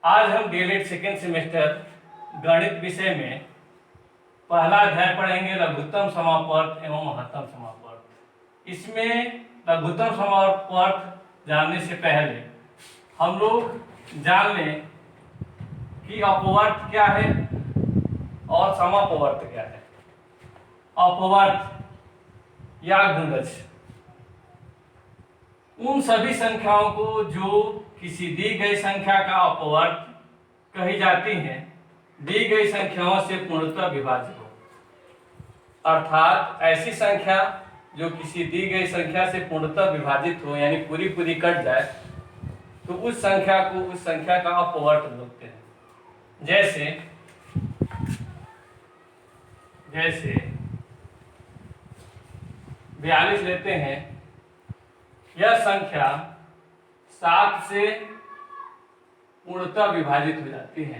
आज हम DElEd second semester गणित विषय में पहला अध्याय पढ़ेंगे लघुत्तम समापवर्त एवं महत्तम समापवर्त। इसमें लघुत्तम समापवर्त जानने से पहले हम लोग जान लें कि अपवर्त क्या है और समापवर्त क्या है। अपवर्त या गुणज उन सभी संख्याओं को जो किसी दी गई संख्या का अपवर्त कही जाती हैं, दी गई संख्याओं से पूर्णतः विभाजित हो। अर्थात ऐसी संख्या जो किसी दी गई संख्या से पूर्णतः विभाजित हो, यानी पूरी पूरी कट जाए, तो उस संख्या को उस संख्या का अपवर्त बोलते हैं। जैसे 42 लेते हैं। यह संख्या 7 से पूर्णतः विभाजित हो जाती है,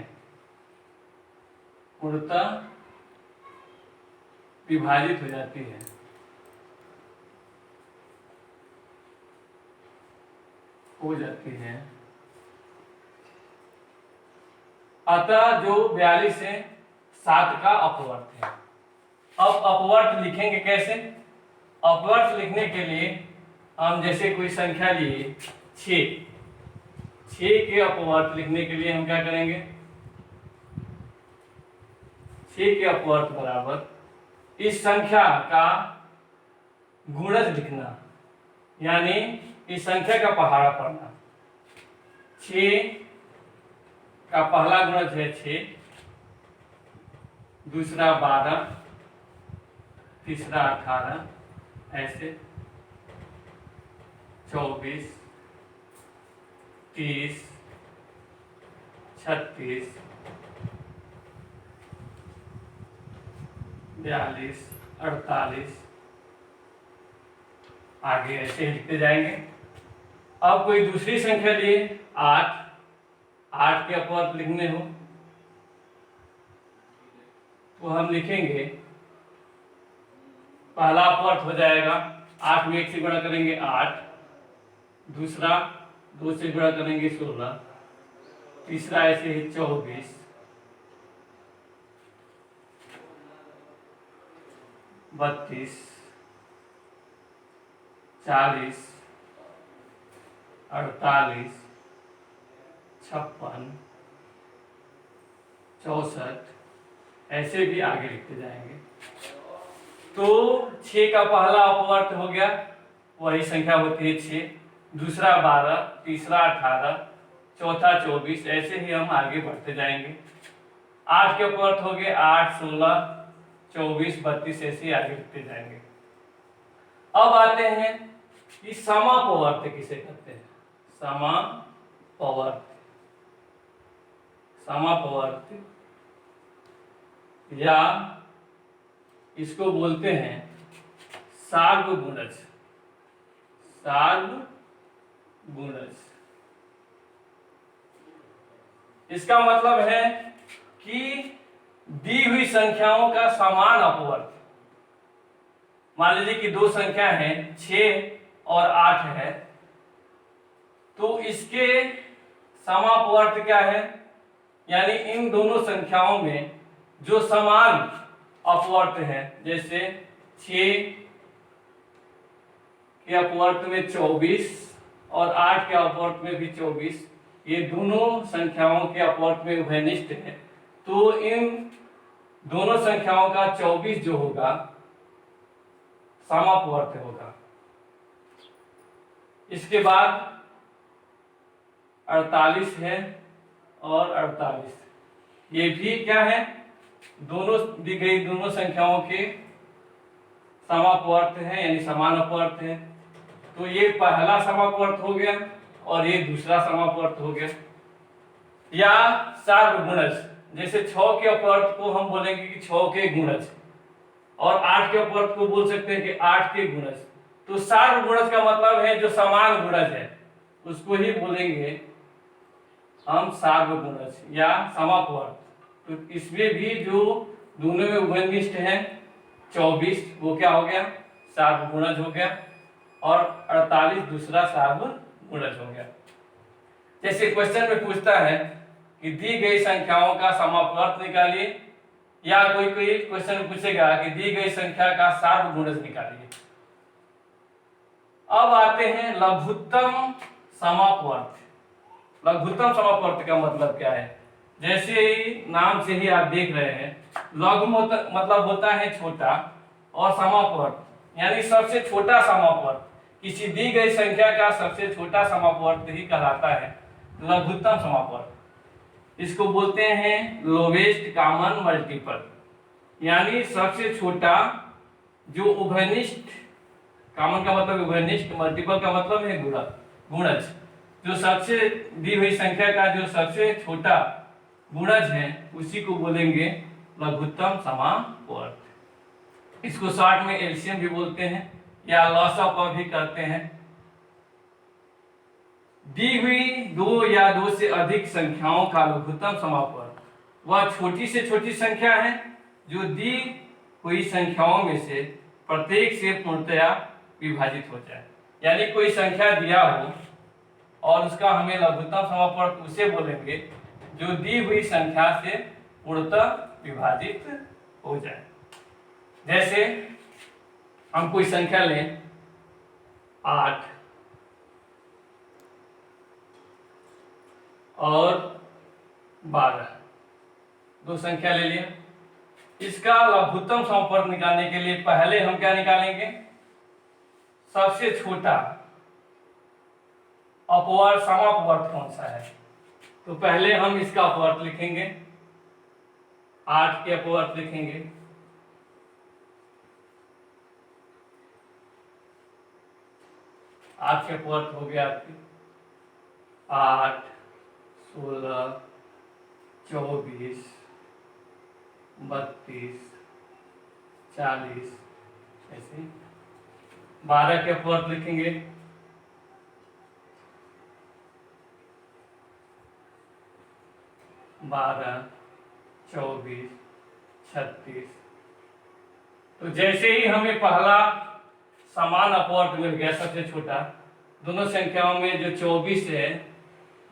पूर्णतः विभाजित हो जाती है। अतः जो 42 से 7 का अपवर्त है। अब अपवर्त लिखेंगे कैसे? अपवर्त लिखने के लिए हम जैसे कोई संख्या लिए 6 के अपवर्त लिखने के लिए हम क्या करेंगे? 6 के अपवर्त बराबर इस संख्या का गुणज लिखना, यानी इस संख्या का पहाड़ा पढ़ना। 6 का पहला गुणज है 6, दूसरा 12, तीसरा 18, ऐसे 24, 30, 36, 42, 48, आगे ऐसे ही लिखते जाएंगे। अब कोई दूसरी संख्या लिए 8 के अपवर्त लिखने हो तो हम लिखेंगे, पहला अपवर्त हो जाएगा 8 में 1 से गुणा करेंगे 8, दूसरा 2 से गुणा करेंगे 16, तीसरा ऐसे ही 24, 32, 40, 48, 56, 64, ऐसे भी आगे लिखते जाएंगे। तो 6 का पहला अपवर्त हो गया, वही संख्या होती है 6, दूसरा 12, तीसरा 18, चौथा 24, ऐसे ही हम आगे बढ़ते जाएंगे। 8 के अपवर्त हो गए 8, 16, 24, 32, ऐसे ही आगे लिखते जाएंगे। अब आते हैं कि समापवर्त किसे कहते हैं? समापवर्त या इसको बोलते हैं सार्वगुणज। इसका मतलब है कि दी हुई संख्याओं का समान अपवर्त। मान लीजिए कि दो संख्या हैं 6 और 8 है, तो इसके समापवर्त क्या है? यानी इन दोनों संख्याओं में जो समान अपवर्त है, जैसे 6 के अपवर्त में 24 और 8 के अपवर्त में भी 24, ये दोनों संख्याओं के अपवर्त में उभयनिष्ठ है, तो इन दोनों संख्याओं का 24 जो होगा समापवर्त होगा। इसके बाद 48 है और 48, ये भी क्या है? दोनों दी गई दोनों संख्याओं के समापवर्त है, यानी समान अपवर्त है। तो ये पहला समापवर्त हो गया और ये दूसरा समापवर्त हो गया। या सार्वगुणज, जैसे 6 के अपवर्त को हम बोलेंगे कि 6 के गुणज, और 8 के अपवर्त को बोल सकते हैं कि 8 के गुणज। तो सार्वगुणज का मतलब है जो समान गुणज है, उसको ही बोलेंगे हम सार्वगुणज या समापवर्त। तो इसमें भी जो दोनों में उभयनिष्ठ है 24, वो क्या हो गया? सार्वगुणज हो गया, और 48 दूसरा सार्वगुणज हो गया। जैसे क्वेश्चन में पूछता है कि दी गई संख्याओं का समापवर्त निकालिए, या कोई कोई क्वेश्चन पूछेगा कि दी गई संख्या का सार्वगुणज निकालिए। अब आते हैं लघुत्तम समापवर्त। लघुत्तम समापवर्त का मतलब क्या है? जैसे ही नाम से ही आप देख रहे हैं, लघु मतलब होता है छोटा, और समापवर्त यानी सबसे छोटा समापवर्त, किसी दी गई संख्या का सबसे छोटा समापवर्त ही कहलाता है लघुत्तम समापवर्त। इसको बोलते हैं लोवेस्ट कॉमन मल्टीपल, यानी सबसे छोटा जो उभयनिष्ठ, कॉमन का मतलब उभयनिष्ठ, मल्टीपल का मतलब है गुणज, जो सबसे दी हुई संख्या का जो सबसे छोटा गुणज है उसी को बोलेंगे लघुत्तम समापवर्त। इसको शॉर्ट में एलसीएम भी बोलते हैं या लॉसअप भी करते हैं। दी हुई दो या दो से अधिक संख्याओं का लघुत्तम समापवर्त वह छोटी से छोटी संख्या है जो दी हुई संख्याओं में से प्रत्येक से पूर्णतया विभाजित हो जाए। यानी कोई संख्या दिया हो और उसका हमें लघुत्तम समापवर्त उसे बोलेंगे जो दी हुई संख्या से पूर्णतः विभाजित हो जाए। जैसे हम कोई संख्या लें 8 और 12, दो संख्या ले लिया। इसका लघुत्तम समापवर्त निकालने के लिए पहले हम क्या निकालेंगे? सबसे छोटा अपवर्त समापवर्त कौन सा है? तो पहले हम इसका अपवर्त लिखेंगे, 8 के अपवर्त लिखेंगे। 8 के अपवर्त हो गया आपकी 8, 16, 24, 32, 40, ऐसे। 12 के अपवर्त लिखेंगे, 12, 24, 36। तो जैसे ही हमें पहला समान अपवर्त मिल गया, सबसे छोटा, दोनों संख्याओं में जो 24 है,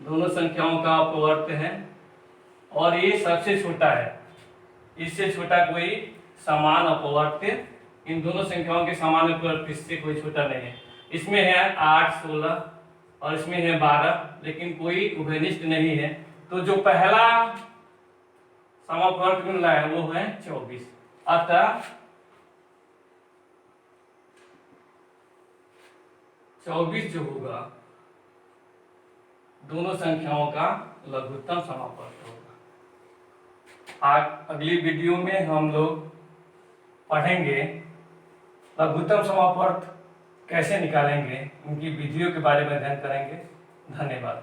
दोनों संख्याओं का अपवर्त है और ये सबसे छोटा है, इससे छोटा कोई समान अपवर्त इन दोनों संख्याओं के समान अपवर्त इससे कोई छोटा नहीं है। इसमें है 8, 16 और इसमें है 12, लेकिन कोई उभयनिष्ठ नहीं है। तो जो पहला समापवर्त मिल रहा है वो है 24। अतः 24 जो होगा दोनों संख्याओं का लघुत्तम समापवर्त होगा। आज अगली वीडियो में हम लोग पढ़ेंगे लघुत्तम समापवर्त कैसे निकालेंगे, उनकी विधियों के बारे में अध्ययन करेंगे। धन्यवाद।